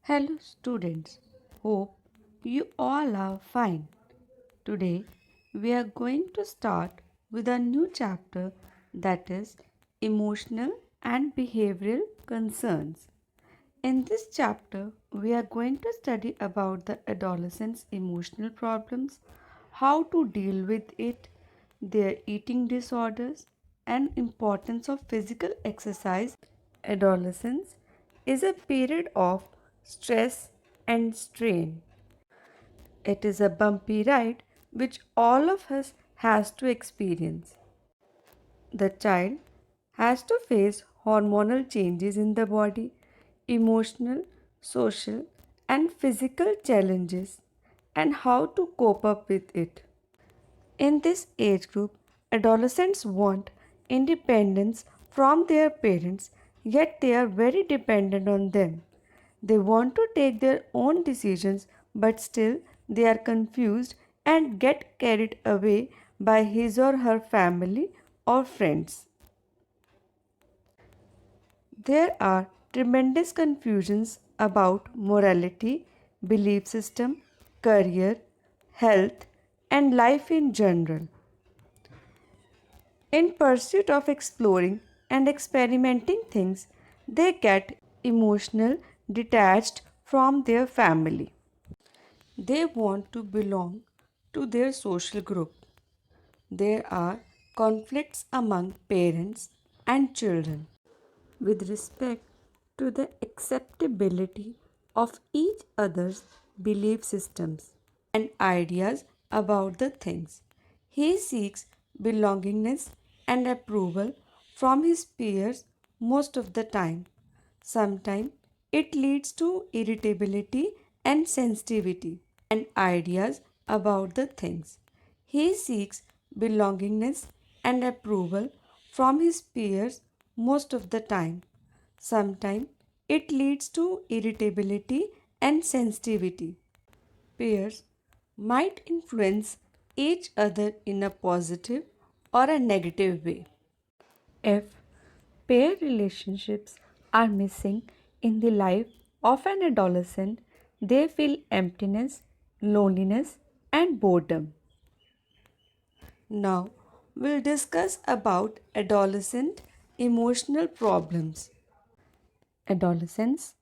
Hello, students. Hope you all are fine. Today, we are going to start with a new chapter that is emotional and behavioral concerns. In this chapter, we are going to study about the adolescents' emotional problems, how to deal with it, their eating disorders, and importance of physical exercise. Adolescence is a period of stress and strain. It is a bumpy ride which all of us has to experience. The child has to face hormonal changes in the body, emotional, social, and physical challenges, and how to cope up with it. In this age group, adolescents want independence from their parents, yet they are very dependent on them. They want to take their own decisions, but still they are confused and get carried away by his or her family or friends. There are tremendous confusions about morality, belief system, career, health, and life in general. In pursuit of exploring and experimenting things, they get emotional detached from their family. They want to belong to their social group. There are conflicts among parents and children with respect to the acceptability of each other's belief systems and ideas about the things. He seeks belongingness and approval from his peers most of the time. Sometimes it leads to irritability and sensitivity and ideas about the things. He seeks belongingness and approval from his peers most of the time. Sometimes it leads to irritability and sensitivity. Peers might influence each other in a positive or a negative way. If pair relationships are missing in the life of an adolescent, they feel emptiness, loneliness, and boredom. Now, we'll discuss about adolescent emotional problems. Adolescence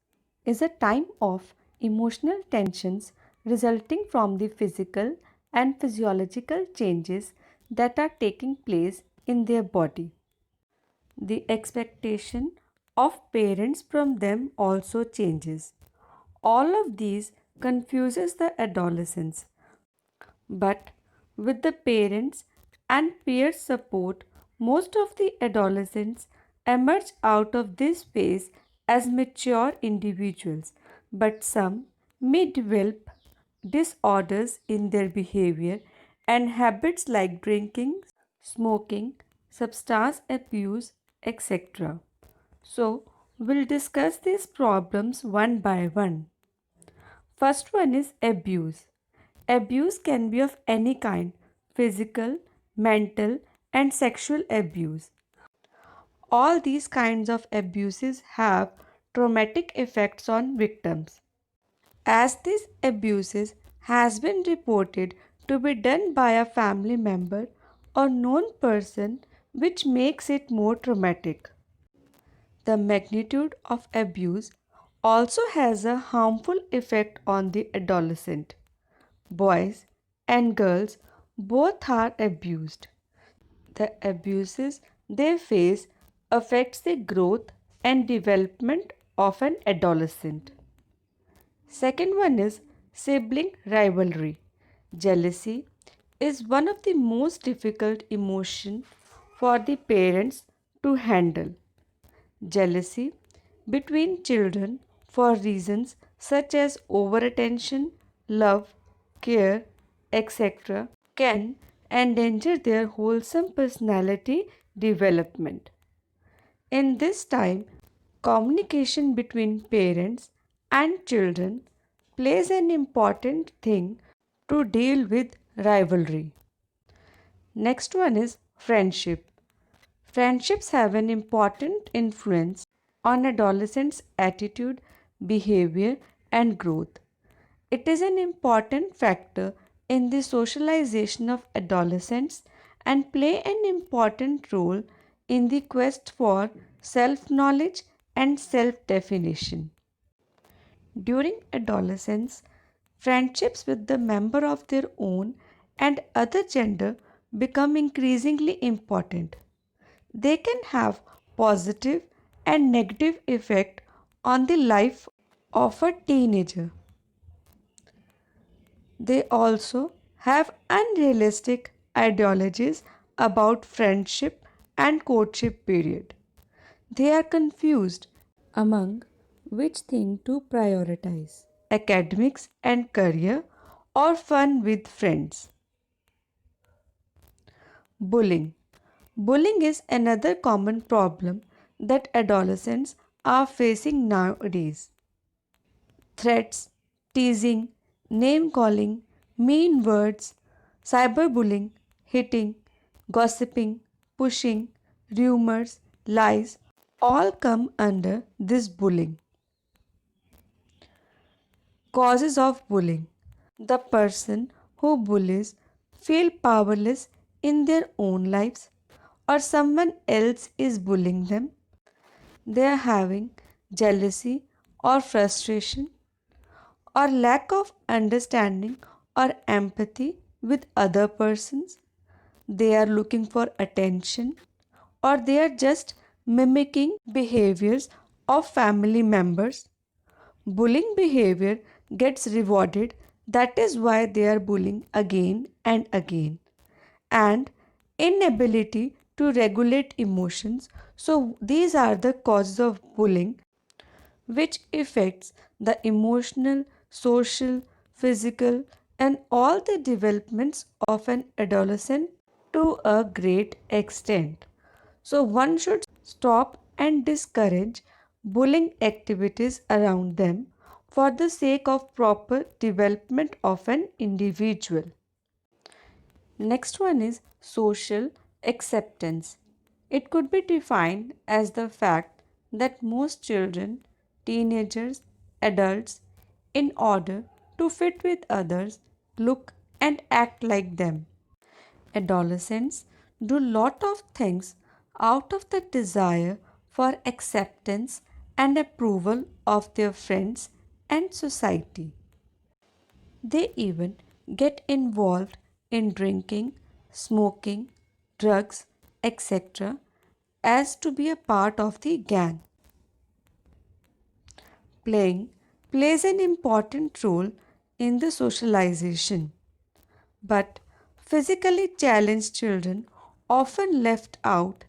is a time of emotional tensions resulting from the physical and physiological changes that are taking place in their body. The expectation of parents from them also changes. All of these confuses the adolescents, but with the parents and peer support, most of the adolescents emerge out of this phase as mature individuals, but some may develop disorders in their behavior and habits like drinking, smoking, substance abuse, etc. So, we'll discuss these problems one by one. First one is abuse. Abuse can be of any kind: physical, mental, and sexual abuse. All these kinds of abuses have traumatic effects on victims. As these abuses has been reported to be done by a family member or known person, which makes it more traumatic. The magnitude of abuse also has a harmful effect on the adolescent. Boys and girls both are abused. The abuses they face affects the growth and development of an adolescent. Second one is sibling rivalry. Jealousy is one of the most difficult emotion for the parents to handle. Jealousy between children for reasons such as overattention, love, care, etc., can endanger their wholesome personality development. In this time, communication between parents and children plays an important thing to deal with rivalry. Next one is friendship. Friendships have an important influence on adolescents' attitude, behavior, and growth. It is an important factor in the socialization of adolescents and play an important role in the quest for self-knowledge and self-definition. During adolescence, friendships with the member of their own and other gender become increasingly important. They can have positive and negative effect on the life of a teenager. They also have unrealistic ideologies about friendship and courtship period. They are confused among which thing to prioritize academics and career or fun with friends. Bullying. Bullying is another common problem that adolescents are facing nowadays. Threats, teasing, name calling, mean words, cyberbullying, hitting, gossiping, pushing, rumors, lies all come under this bullying. Causes of bullying. The person who bullies feel powerless in their own lives or someone else is bullying them. They are having jealousy or frustration or lack of understanding or empathy with other persons. They are looking for attention or they are just mimicking behaviors of family members. Bullying behavior gets rewarded, that is why they are bullying again and again. And inability to regulate emotions. So, these are the causes of bullying which affects the emotional, social, physical, and all the developments of an adolescent to a great extent. So, one should stop and discourage bullying activities around them for the sake of proper development of an individual. Next one is social acceptance. It could be defined as the fact that most children, teenagers, adults, in order to fit with others, look and act like them. Adolescents do lot of things out of the desire for acceptance and approval of their friends and society. They even get involved in drinking, smoking, drugs, etc. as to be a part of the gang. Playing plays an important role in the socialization, but physically challenged children often left out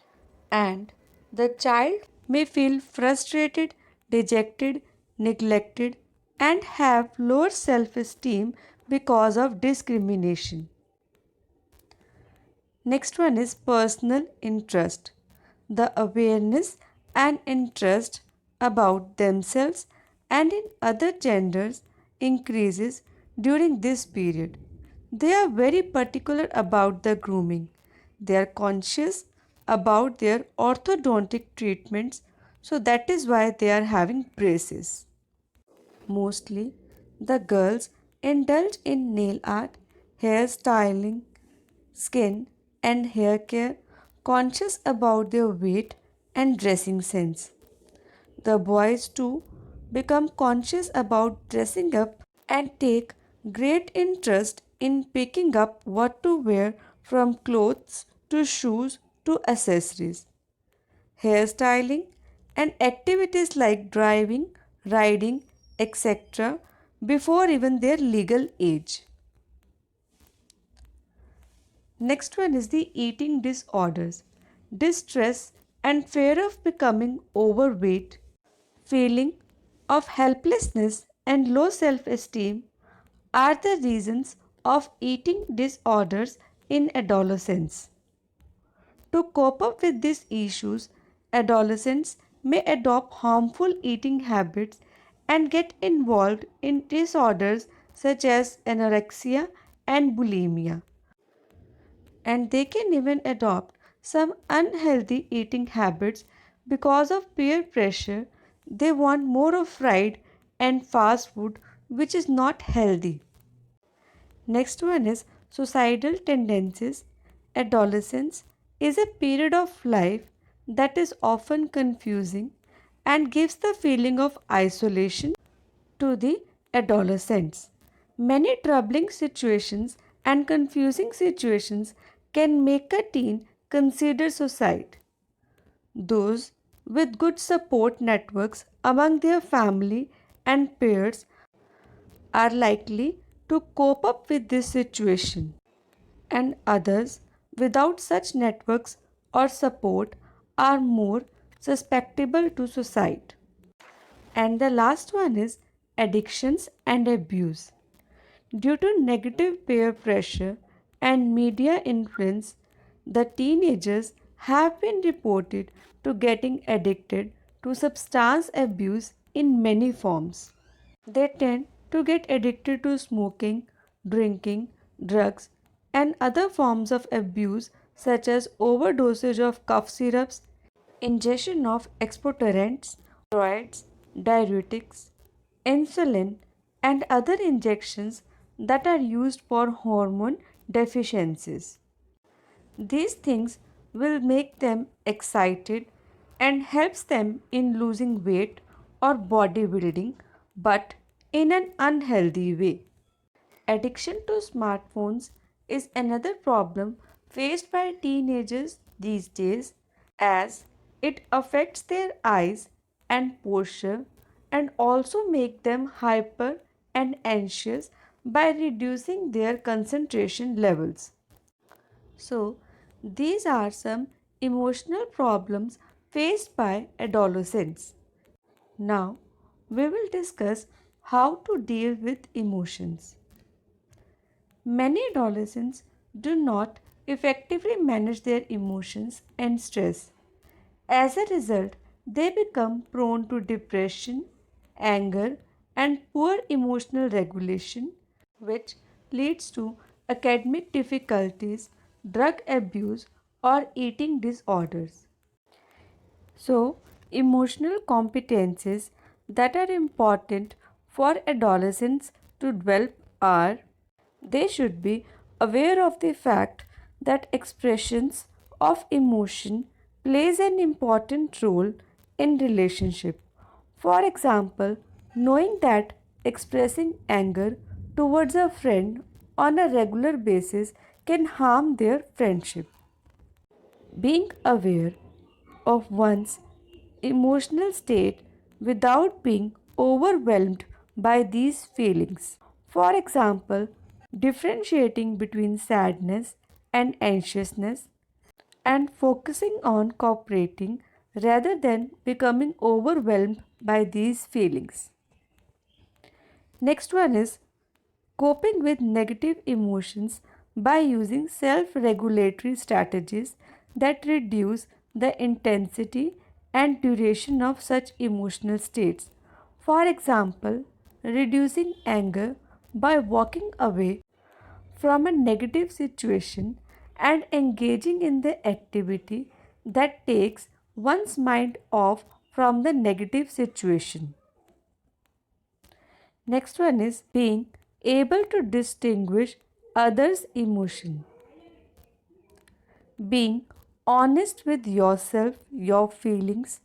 and the child may feel frustrated, dejected, neglected and have lower self-esteem because of discrimination. Next one is personal interest. The awareness and interest about themselves and in other genders increases during this period. They are very particular about the grooming. They are conscious about their orthodontic treatments, so that is why they are having braces. Mostly, the girls indulge in nail art, hair styling, skin and hair care, conscious about their weight and dressing sense. The boys too become conscious about dressing up and take great interest in picking up what to wear from clothes to shoes to accessories. Hairstyling and activities like driving, riding, etc. before even their legal age. Next one is the eating disorders. Distress and fear of becoming overweight, feeling of helplessness and low self-esteem are the reasons of eating disorders in adolescence. To cope up with these issues, adolescents may adopt harmful eating habits and get involved in disorders such as anorexia and bulimia. And they can even adopt some unhealthy eating habits because of peer pressure. They want more of fried and fast food, which is not healthy. Next one is suicidal tendencies. Adolescence is a period of life that is often confusing and gives the feeling of isolation to the adolescents. Many troubling situations and confusing situations can make a teen consider suicide. Those with good support networks among their family and peers are likely to cope up with this situation, and others without such networks or support are more susceptible to suicide. And the last one is addictions and abuse. Due to negative peer pressure and media influence, the teenagers have been reported to getting addicted to substance abuse in many forms. They tend to get addicted to smoking, drinking, drugs, and other forms of abuse such as overdosage of cough syrups, ingestion of expectorants, steroids, diuretics, insulin, and other injections that are used for hormone deficiencies. These things will make them excited and helps them in losing weight or bodybuilding, but in an unhealthy way. Addiction to smartphones is another problem faced by teenagers these days, as it affects their eyes and posture and also make them hyper and anxious by reducing their concentration levels. So, these are some emotional problems faced by adolescents. Now, we will discuss how to deal with emotions. Many adolescents do not effectively manage their emotions and stress. As a result, they become prone to depression, anger, and poor emotional regulation, which leads to academic difficulties, drug abuse, or eating disorders. So, emotional competencies that are important for adolescents to develop are: they should be aware of the fact that expressions of emotion plays an important role in relationship. For example, knowing that expressing anger towards a friend on a regular basis can harm their friendship. Being aware of one's emotional state without being overwhelmed by these feelings. For example, differentiating between sadness and anxiousness and focusing on cooperating rather than becoming overwhelmed by these feelings. Next one is coping with negative emotions by using self regulatory strategies that reduce the intensity and duration of such emotional states. For example, reducing anger by walking away from a negative situation and engaging in the activity that takes one's mind off from the negative situation. Next one is being able to distinguish others' emotion. Being honest with yourself, your feelings.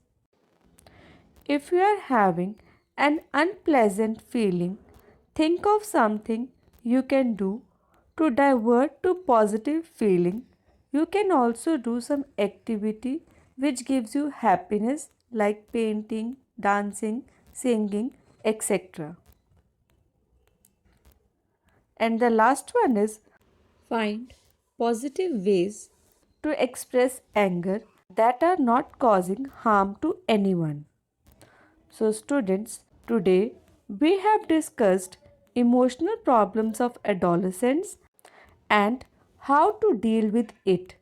If you are having an unpleasant feeling, think of something you can do to divert to positive feeling. You can also do some activity which gives you happiness like painting, dancing, singing, etc. And the last one is find positive ways to express anger that are not causing harm to anyone. So, students, today we have discussed emotional problems of adolescents and how to deal with it.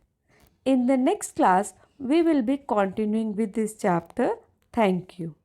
In the next class, we will be continuing with this chapter. Thank you.